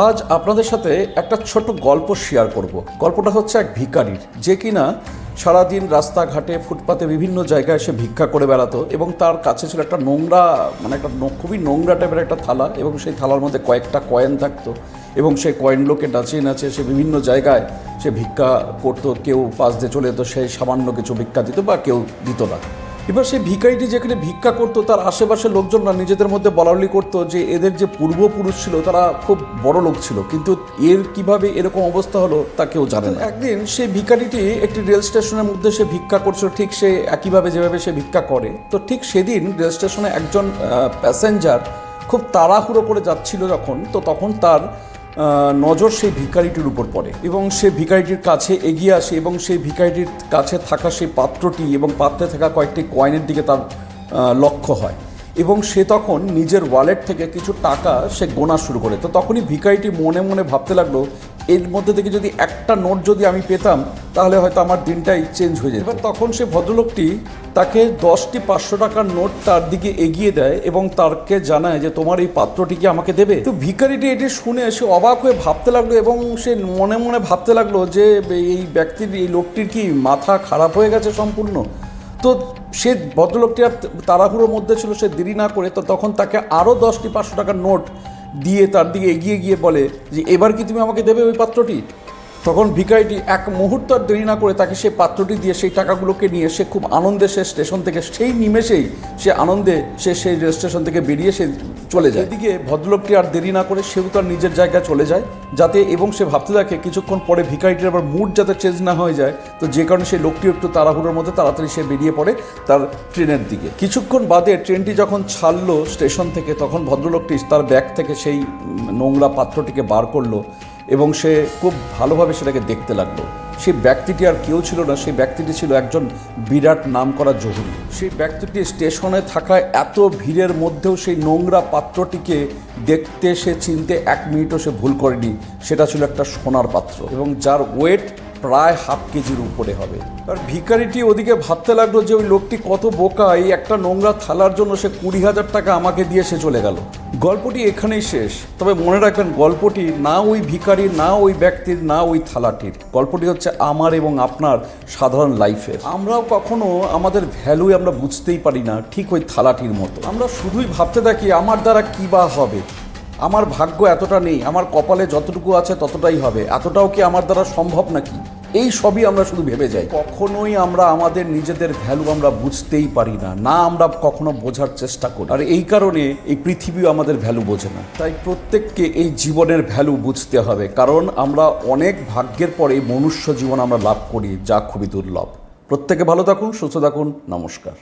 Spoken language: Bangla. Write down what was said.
আজ আপনাদের সাথে একটা ছোট গল্প শেয়ার করব। গল্পটা হচ্ছে এক ভিখারির, যে কিনা সারাদিন রাস্তাঘাটে ফুটপাতে বিভিন্ন জায়গায় এসে ভিক্ষা করে বেড়াতো এবং তার কাছে ছিল একটা নোংরা খুবই নোংরা টাইপের একটা থালা, এবং সেই থালার মধ্যে কয়েকটা কয়েন থাকতো এবং সেই কয়েনগুলোকে নাচিয়ে নাচিয়ে সে বিভিন্ন জায়গায় সে ভিক্ষা করতো। কেউ পাশ দিয়ে চলে যেত, সে সামান্য কিছু ভিক্ষা দিত বা কেউ দিত না। এবার সেই ভিখারিটি যেখানে ভিক্ষা করতো তার আশেপাশের লোকজনরা নিজেদের মধ্যে বলাবলি করতো যে এদের যে পূর্বপুরুষ ছিল তারা খুব বড় লোক ছিল, কিন্তু এর কিভাবে এরকম অবস্থা হলো তা কেউ জানে না। একদিন সেই ভিখারিটি একটি রেল স্টেশনের মধ্যে সে ভিক্ষা করছিল, ঠিক সে একইভাবে যেভাবে সে ভিক্ষা করে। তো ঠিক সেদিন রেল স্টেশনে একজন প্যাসেঞ্জার খুব তাড়াহুড়ো করে যাচ্ছিল যখন, তো তখন তার নজর সেই ভিখারিটির উপর পড়ে এবং সে ভিখারিটির কাছে এগিয়ে আসে এবং সেই ভিখারিটির কাছে থাকা সেই পাত্রটি এবং পাত্রে থাকা কয়েকটি কয়েনের দিকে তার লক্ষ্য হয় এবং সে তখন নিজের ওয়ালেট থেকে কিছু টাকা সে গোনা শুরু করে। তো তখনই ভিখারিটি মনে মনে ভাবতে লাগলো, এর মধ্যে থেকে যদি একটা নোট যদি আমি পেতাম তাহলে হয়তো আমার দিনটাই চেঞ্জ হয়ে যেত। এবার তখন সে ভদ্রলোকটি তাকে 10টি 500 টাকার নোট তার দিকে এগিয়ে দেয় এবং তাকে জানায় যে তোমার এই পাত্রটি কি আমাকে দেবে। তো ভিখারিটি এটি শুনে সে অবাক হয়ে ভাবতে লাগলো এবং সে মনে মনে ভাবতে লাগলো যে এই লোকটির কি মাথা খারাপ হয়ে গেছে সম্পূর্ণ। তো সে ভদ্রলোকটি আর তাড়াহুড়োর মধ্যে ছিল, সে দেরি না করে তো তখন তাকে আরও 10টি 500 টাকার নোট দিয়ে তার দিকে এগিয়ে গিয়ে বলে যে এবার কি তুমি আমাকে দেবে ওই পাত্রটি। তখন ভিখারিটি এক মুহূর্ত আর দেরি না করে তাকে সেই পাত্রটি দিয়ে সেই টাকাগুলোকে নিয়ে সে খুব আনন্দে সে স্টেশন থেকে সেই নিমেষেই সে আনন্দে সেই রেল স্টেশন থেকে বেরিয়ে সে চলে যায়। এদিকে ভদ্রলোকটি আর দেরি না করে সেও তার নিজের জায়গায় চলে যায় যাতে, এবং সে ভাবতে থাকে কিছুক্ষণ পরে ভিখারিটির আবার মুড যাতে চেঞ্জ না হয়ে যায়। তো যে কারণে সেই লোকটি একটু তাড়াহুড়োর মধ্যে তাড়াতাড়ি সে বেরিয়ে পড়ে তার ট্রেনের দিকে। কিছুক্ষণ বাদে ট্রেনটি যখন ছাড়লো স্টেশন থেকে তখন ভদ্রলোকটি তার ব্যাগ থেকে সেই নোংরা পাত্রটিকে বার করলো এবং সে খুব ভালোভাবে সেটাকে দেখতে লাগলো। সেই ব্যক্তিটি আর কেউ ছিল না, সেই ব্যক্তিটি ছিল একজন বিরাট নাম করা জহুরি। সেই ব্যক্তিটি স্টেশনে থাকা এত ভিড়ের মধ্যেও সেই নোংরা পাত্রটিকে দেখতে সে চিনতে 1 মিনিটও সে ভুল করেনি। সেটা ছিল একটা সোনার পাত্র এবং যার ওয়েট প্রায় ½ কেজির উপরে হবে। আর ভিখারিটি ওদিকে ভাবতে লাগলো যে ওই লোকটি কত বোকা, এই একটা নোংরা থালার জন্য সে 20,000 টাকা আমাকে দিয়ে সে চলে গেল। গল্পটি এখানেই শেষ, তবে মনে রাখবেন গল্পটি না ওই ভিখারির, না ওই ব্যক্তির, না ওই থালাটির। গল্পটি হচ্ছে আমার এবং আপনার সাধারণ লাইফের। আমরাও কখনো আমাদের ভ্যালু আমরা বুঝতেই পারি না, ঠিক ওই থালাটির মতো। আমরা শুধুই ভাবতে থাকি আমার দ্বারা কী বা হবে, আমার ভাগ্য এতটা নেই, আমার কপালে যতটুকু আছে ততটাই হবে, এতটাও কি আমার দ্বারা সম্ভব নাকি, এই সবই আমরা শুধু ভেবে যাই। কখনোই আমরা আমাদের নিজেদের ভ্যালু আমরা বুঝতেই পারি না, না আমরা কখনো বোঝার চেষ্টা করি। আর এই কারণে এই পৃথিবীও আমাদের ভ্যালু বোঝে না। তাই প্রত্যেককে এই জীবনের ভ্যালু বুঝতে হবে, কারণ আমরা অনেক ভাগ্যের পরে মনুষ্য জীবন আমরা লাভ করি, যা খুবই দুর্লভ। প্রত্যেকে ভালো থাকুন, সুস্থ থাকুন, নমস্কার।